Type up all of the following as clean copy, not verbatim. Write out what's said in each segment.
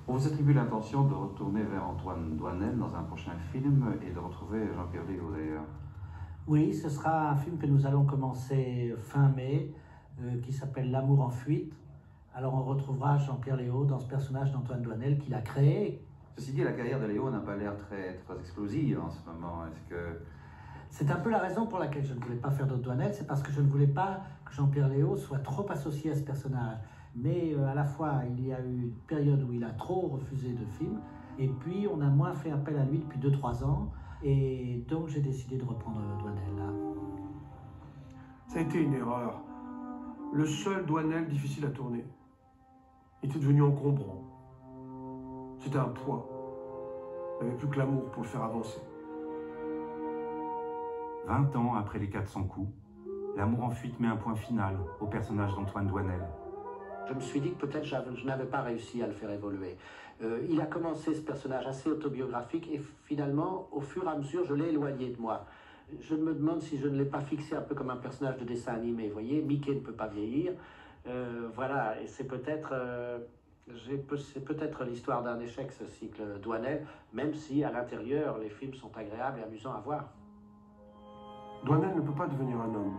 On vous attribue l'intention de retourner vers Antoine Doinel dans un prochain film et de retrouver Jean-Pierre Léaud d'ailleurs. Oui, ce sera un film que nous allons commencer fin mai, qui s'appelle L'amour en fuite. Alors on retrouvera Jean-Pierre Léaud dans ce personnage d'Antoine Doinel qu'il a créé. Ceci dit, la carrière de Léaud n'a pas l'air très explosive en ce moment. Est-ce que... C'est un peu la raison pour laquelle je ne voulais pas faire d'autres Doinel, c'est parce que je ne voulais pas que Jean-Pierre Léaud soit trop associé à ce personnage. Mais à la fois, il y a eu une période où il a trop refusé de films, et puis on a moins fait appel à lui depuis 2-3 ans, et donc j'ai décidé de reprendre Doinel là. Ça a été une erreur. Le seul Doinel difficile à tourner. Il était devenu encombrant. C'était un poids. Il n'avait plus que l'amour pour le faire avancer. 20 ans après les 400 coups, L'amour en fuite met un point final au personnage d'Antoine Doinel. Je me suis dit que peut-être je n'avais pas réussi à le faire évoluer. Il a commencé ce personnage assez autobiographique et finalement, au fur et à mesure, je l'ai éloigné de moi. Je me demande si je ne l'ai pas fixé un peu comme un personnage de dessin animé. Vous voyez, Mickey ne peut pas vieillir. Voilà, et c'est peut-être l'histoire d'un échec, ce cycle Doinel, même si à l'intérieur, les films sont agréables et amusants à voir. Doinel ne peut pas devenir un homme.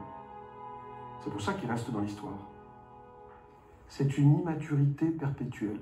C'est pour ça qu'il reste dans l'histoire. C'est une immaturité perpétuelle.